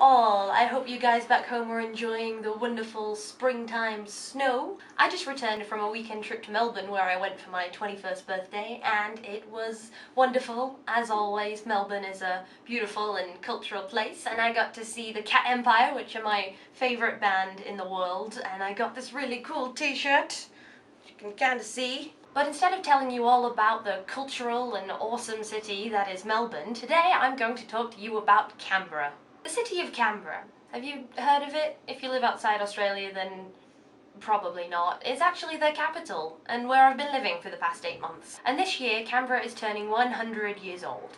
all. I hope you guys back home are enjoying the wonderful springtime snow. I just returned from a weekend trip to Melbourne where I went for my 21st birthday and it was wonderful. As always, Melbourne is a beautiful and cultural place, and I got to see the Cat Empire, which are my favourite band in the world, and I got this really cool t-shirt, which you can kind of see. But instead of telling you all about the cultural and awesome city that is Melbourne, today I'm going to talk to you about Canberra. The city of Canberra. Have you heard of it? If you live outside Australia, then probably not. It's actually the capital, and where I've been living for the past 8 months. And this year, Canberra is turning 100 years old.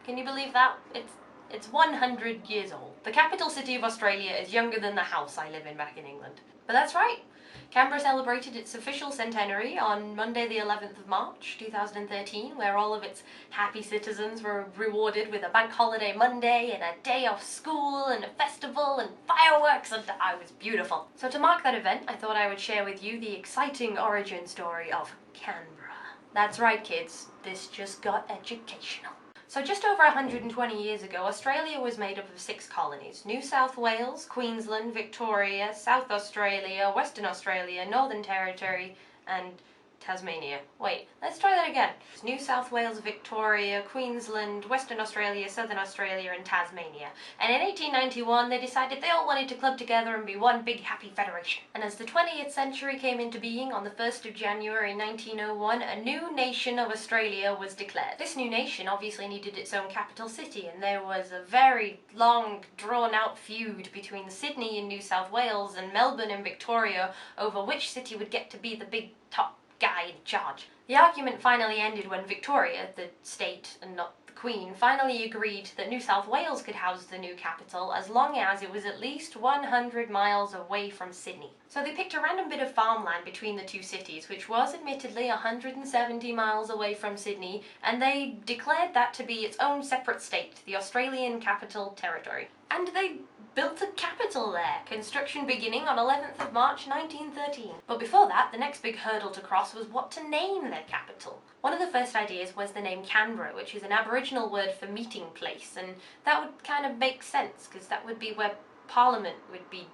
Can you believe that? It's 100 years old. The capital city of Australia is younger than the house I live in back in England. But that's right. Canberra celebrated its official centenary on Monday the 11th of March 2013, where all of its happy citizens were rewarded with a bank holiday Monday and a day off school and a festival and fireworks, and it was beautiful. So to mark that event, I thought I would share with you the exciting origin story of Canberra. That's right, kids, this just got educational. So just over 120 years ago, Australia was made up of 6 colonies: New South Wales, Queensland, Victoria, South Australia, Western Australia, Northern Territory, and Tasmania. Wait, let's try that again. New South Wales, Victoria, Queensland, Western Australia, Southern Australia, and Tasmania. And in 1891 they decided they all wanted to club together and be one big happy federation. And as the 20th century came into being on the 1st of January 1901, a new nation of Australia was declared. This new nation obviously needed its own capital city, and there was a very long, drawn-out feud between Sydney in New South Wales and Melbourne in Victoria over which city would get to be the big top guy in charge. The argument finally ended when Victoria, the state and not the Queen, finally agreed that New South Wales could house the new capital as long as it was at least 100 miles away from Sydney. So they picked a random bit of farmland between the two cities, which was admittedly 170 miles away from Sydney, and they declared that to be its own separate state, the Australian Capital Territory. And they built a capital there, construction beginning on 11th of March 1913. But before that, the next big hurdle to cross was what to name their capital. One of the first ideas was the name Canberra, which is an Aboriginal word for meeting place, and that would kind of make sense, because that would be where Parliament would be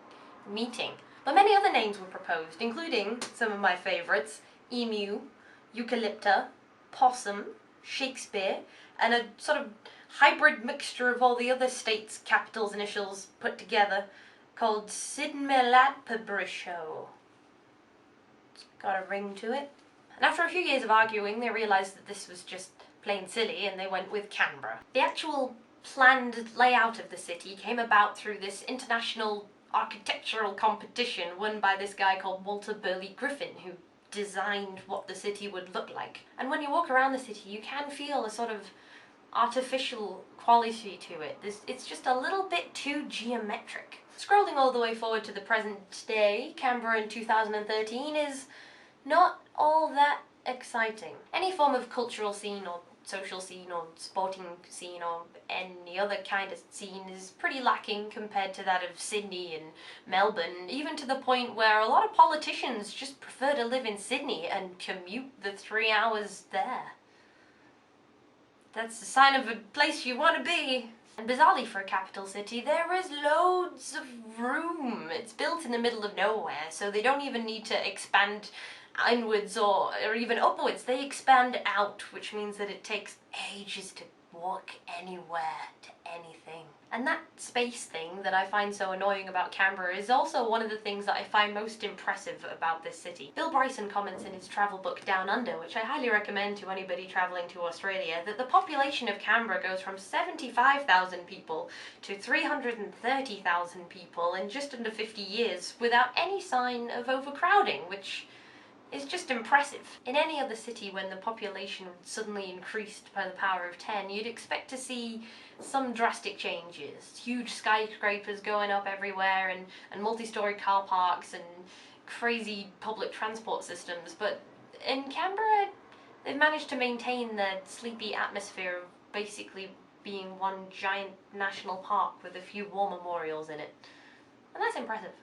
meeting. But many other names were proposed, including some of my favourites: emu, eucalypta, possum, Shakespeare, and a sort of hybrid mixture of all the other states' capitals' initials put together called Sidmeladpabrisho. It's got a ring to it. And after a few years of arguing, they realised that this was just plain silly, and they went with Canberra. The actual planned layout of the city came about through this international architectural competition won by this guy called Walter Burley Griffin, who designed what the city would look like. And when you walk around the city, you can feel a sort of artificial quality to it. It's just a little bit too geometric. Scrolling all the way forward to the present day, Canberra in 2013 is not all that exciting. Any form of cultural scene or social scene or sporting scene or any other kind of scene is pretty lacking compared to that of Sydney and Melbourne, even to the point where a lot of politicians just prefer to live in Sydney and commute the 3 hours there. That's a sign of a place you want to be. And bizarrely for a capital city, there is loads of room. It's built in the middle of nowhere, so they don't even need to expand inwards or even upwards. They expand out, which means that it takes ages to walk anywhere to anything. And that space thing that I find so annoying about Canberra is also one of the things that I find most impressive about this city. Bill Bryson comments in his travel book Down Under, which I highly recommend to anybody travelling to Australia, that the population of Canberra goes from 75,000 people to 330,000 people in just under 50 years without any sign of overcrowding, which is just impressive. In any other city, when the population suddenly increased by the power of 10, you'd expect to see some drastic changes. Huge skyscrapers going up everywhere, and multi-storey car parks and crazy public transport systems. But in Canberra, they've managed to maintain the sleepy atmosphere of basically being one giant national park with a few war memorials in it. And that's impressive.